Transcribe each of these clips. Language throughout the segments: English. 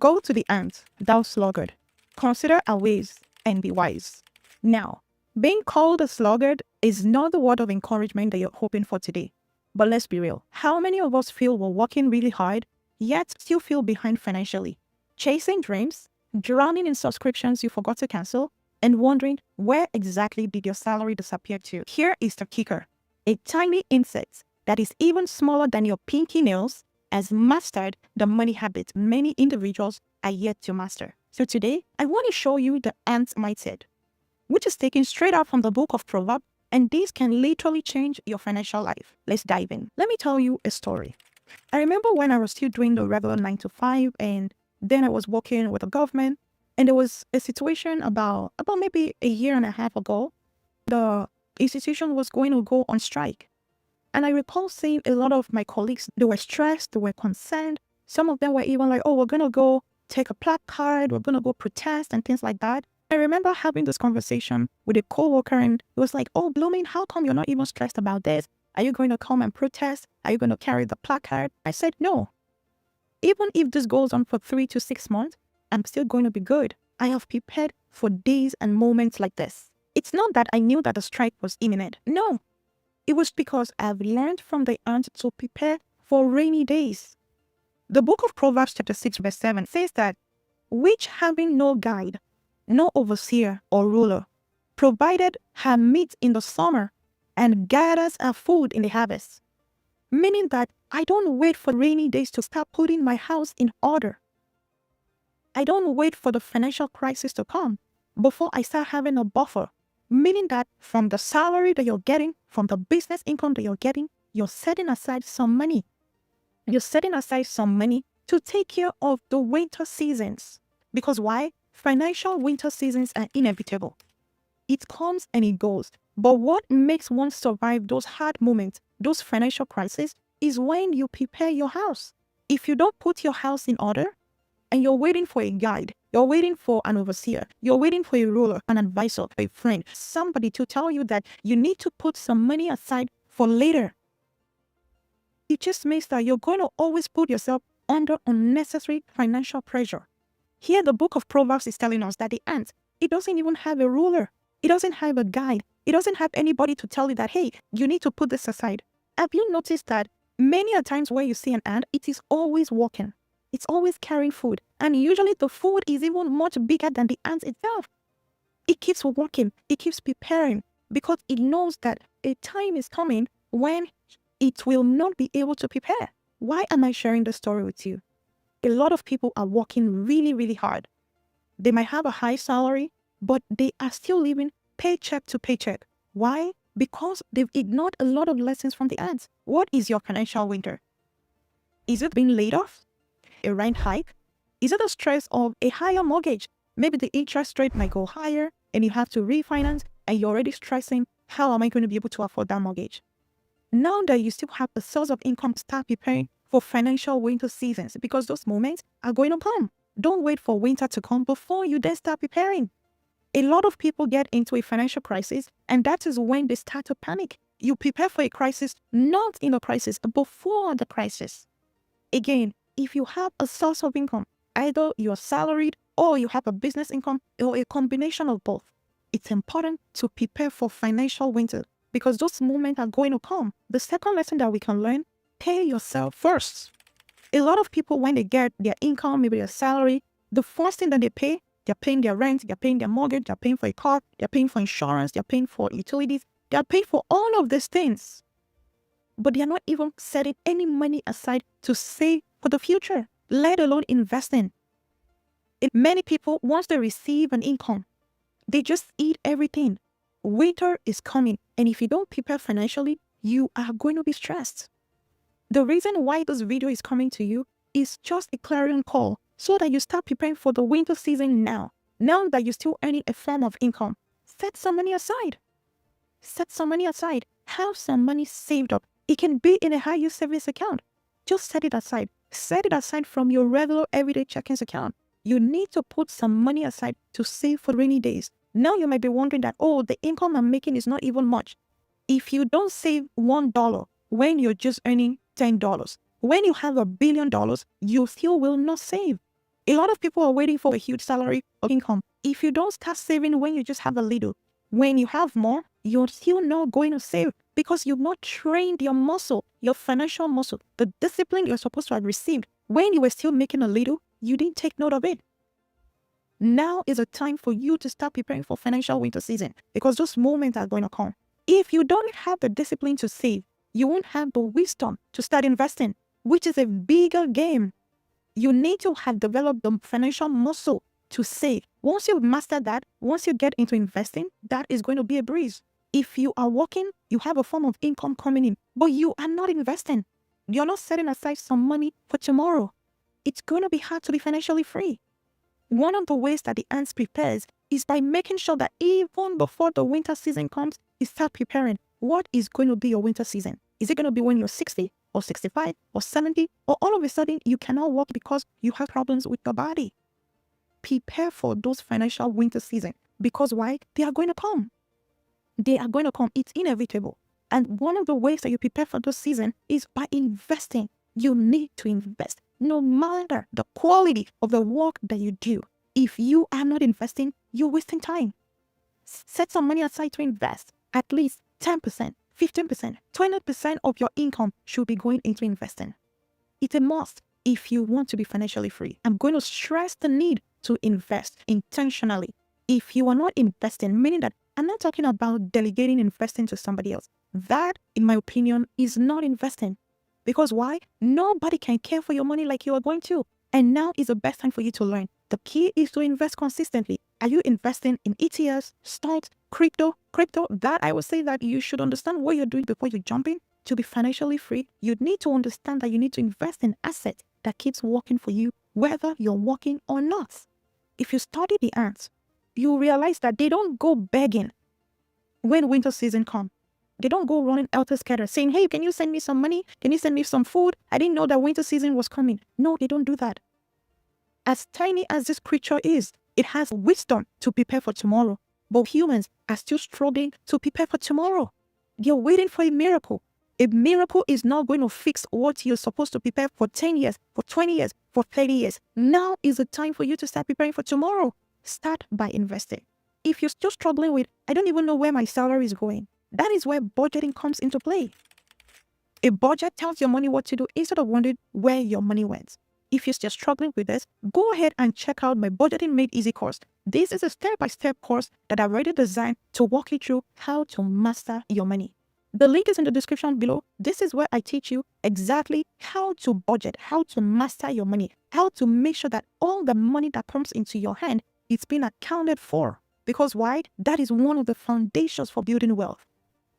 Go to the ant, thou sluggard. Consider our ways and be wise. Now, being called a sluggard is not the word of encouragement that you're hoping for today. But let's be real. How many of us feel we're working really hard, yet still feel behind financially? Chasing dreams, drowning in subscriptions you forgot to cancel, and wondering where exactly did your salary disappear to? Here is the kicker. A tiny insect that is even smaller than your pinky nails has mastered the money habit many individuals are yet to master. So today, I want to show you the ant mindset, which is taken straight out from the Book of Proverbs, and this can literally change your financial life. Let's dive in. Let me tell you a story. I remember when I was still doing the regular 9 to 5, and then I was working with the government, and there was a situation about maybe a year and a half ago. The institution was going to go on strike. And I recall seeing a lot of my colleagues, they were stressed, they were concerned. Some of them were even like, oh, we're going to go take a placard, we're going to go protest and things like that. I remember having this conversation with a coworker, and it was like, oh, Blooming, how come you're not even stressed about this? Are you going to come and protest? Are you going to carry the placard? I said, no. Even if this goes on for 3 to 6 months, I'm still going to be good. I have prepared for days and moments like this. It's not that I knew that the strike was imminent. No. It was because I've learned from the ant to prepare for rainy days. The Book of Proverbs chapter 6 verse 7 says that, which having no guide, no overseer or ruler, provided her meat in the summer and gathers her food in the harvest. Meaning that I don't wait for rainy days to start putting my house in order. I don't wait for the financial crisis to come before I start having a buffer. Meaning that from the salary that you're getting, from the business income that you're getting, you're setting aside some money. You're setting aside some money to take care of the winter seasons. Because why? Financial winter seasons are inevitable. It comes and it goes. But what makes one survive those hard moments, those financial crises, is when you prepare your house. If you don't put your house in order, and you're waiting for a guide, you're waiting for an overseer, you're waiting for a ruler, an advisor, a friend, somebody to tell you that you need to put some money aside for later. It just means that you're going to always put yourself under unnecessary financial pressure. Here the Book of Proverbs is telling us that the ant, it doesn't even have a ruler. It doesn't have a guide. It doesn't have anybody to tell you that, hey, you need to put this aside. Have you noticed that many a times where you see an ant, it is always walking. It's always carrying food. And usually the food is even much bigger than the ant itself. It keeps working. It keeps preparing because it knows that a time is coming when it will not be able to prepare. Why am I sharing this story with you? A lot of people are working really, really hard. They might have a high salary, but they are still living paycheck to paycheck. Why? Because they've ignored a lot of lessons from the ants. What is your financial winter? Is it being laid off? A rent hike? Is it the stress of a higher mortgage? Maybe the interest rate might go higher and you have to refinance and you're already stressing, how am I going to be able to afford that mortgage? Now that you still have a source of income, start preparing for financial winter seasons because those moments are going to come. Don't wait for winter to come before you then start preparing. A lot of people get into a financial crisis and that is when they start to panic. You prepare for a crisis, not in a crisis, before the crisis. Again, if you have a source of income, either you're salaried or you have a business income or a combination of both, it's important to prepare for financial winter because those moments are going to come. The second lesson that we can learn, pay yourself first. A lot of people, when they get their income, maybe their salary, the first thing that they pay, they're paying their rent, they're paying their mortgage, they're paying for a car, they're paying for insurance, they're paying for utilities, they're paying for all of these things. But they're not even setting any money aside to save for the future, let alone investing. Many people, once they receive an income, they just eat everything. Winter is coming, and if you don't prepare financially, you are going to be stressed. The reason why this video is coming to you is just a clarion call so that you start preparing for the winter season now. Now that you're still earning a form of income, set some money aside. Set some money aside. Have some money saved up. It can be in a high-yield savings account. Just set it aside. Set it aside from your regular everyday checkings account. You need to put some money aside to save for rainy days. Now you might be wondering that, oh, the income I'm making is not even much. If you don't save $1 when you're just earning $10, when you have $1 billion, you still will not save. A lot of people are waiting for a huge salary or income. If you don't start saving when you just have a little, when you have more, you're still not going to save because you've not trained your muscle, your financial muscle, the discipline you're supposed to have received. When you were still making a little, you didn't take note of it. Now is a time for you to start preparing for financial winter season because those moments are going to come. If you don't have the discipline to save, you won't have the wisdom to start investing, which is a bigger game. You need to have developed the financial muscle to save. Once you've mastered that, once you get into investing, that is going to be a breeze. If you are working, you have a form of income coming in, but you are not investing. You're not setting aside some money for tomorrow. It's going to be hard to be financially free. One of the ways that the ants prepares is by making sure that even before the winter season comes, you start preparing. What is going to be your winter season? Is it going to be when you're 60 or 65 or 70, or all of a sudden you cannot work because you have problems with your body? Prepare for those financial winter season because why? They are going to come. They are going to come. It's inevitable. And one of the ways that you prepare for this season is by investing. You need to invest. No matter the quality of the work that you do, if you are not investing, you're wasting time. Set some money aside to invest. At least 10%, 15%, 20% of your income should be going into investing. It's a must if you want to be financially free. I'm going to stress the need to invest intentionally. If you are not investing, meaning that I'm not talking about delegating investing to somebody else. That, in my opinion, is not investing. Because why? Nobody can care for your money like you are going to. And now is the best time for you to learn. The key is to invest consistently. Are you investing in ETFs, stocks, crypto? That I would say that you should understand what you're doing before you jump in. To be financially free, you need to understand that you need to invest in assets that keeps working for you, whether you're working or not. If you study the ants, you realize that they don't go begging when winter season comes. They don't go running helter-skelter saying, hey, can you send me some money? Can you send me some food? I didn't know that winter season was coming. No, they don't do that. As tiny as this creature is, it has wisdom to prepare for tomorrow. But humans are still struggling to prepare for tomorrow. They're waiting for a miracle. A miracle is not going to fix what you're supposed to prepare for 10 years, for 20 years, for 30 years. Now is the time for you to start preparing for tomorrow. Start by investing. If you're still struggling with, I don't even know where my salary is going, that is where budgeting comes into play. A budget tells your money what to do instead of wondering where your money went. If you're still struggling with this, go ahead and check out my Budgeting Made Easy course. This is a step-by-step course that I've already designed to walk you through how to master your money. The link is in the description below. This is where I teach you exactly how to budget, how to master your money, how to make sure that all the money that comes into your hand is being accounted for. Because why? That is one of the foundations for building wealth.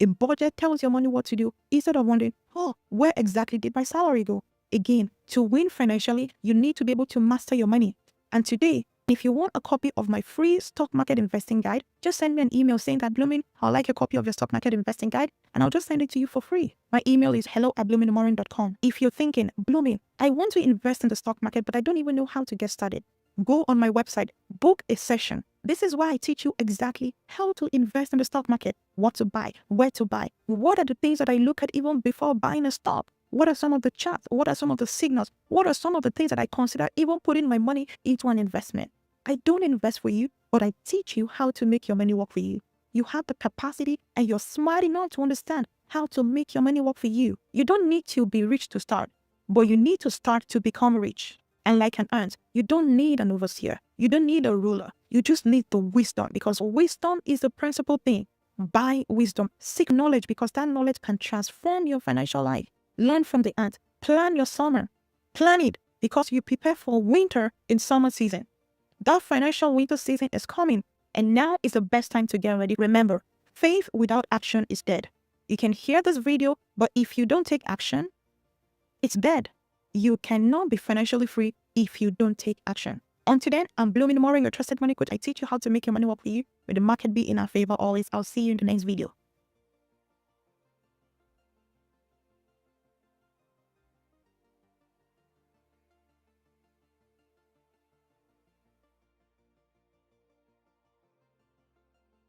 A budget tells your money what to do instead of wondering, oh, where exactly did my salary go? Again, to win financially, you need to be able to master your money. And today, if you want a copy of my free stock market investing guide, just send me an email saying that, Blooming, I'd like a copy of your stock market investing guide, and I'll just send it to you for free. My email is hello@bloomingumoren.com. If you're thinking, Blooming, I want to invest in the stock market, but I don't even know how to get started, go on my website, book a session. This is why I teach you exactly how to invest in the stock market, what to buy, where to buy, what are the things that I look at even before buying a stock, what are some of the charts, what are some of the signals, what are some of the things that I consider even putting my money into an investment. I don't invest for you, but I teach you how to make your money work for you. You have the capacity and you're smart enough to understand how to make your money work for you. You don't need to be rich to start, but you need to start to become rich. And like an ant, you don't need an overseer. You don't need a ruler. You just need the wisdom, because wisdom is the principal thing. Buy wisdom. Seek knowledge, because that knowledge can transform your financial life. Learn from the ant. Plan your summer. Plan it, because you prepare for winter in summer season. That financial winter season is coming, and now is the best time to get ready. Remember, faith without action is dead. You can hear this video, but if you don't take action, it's dead. You cannot be financially free if you don't take action. Until then, I'm Umoren, your trusted money coach. I teach you how to make your money work for you with the market be in our favor always. I'll see you in the next video.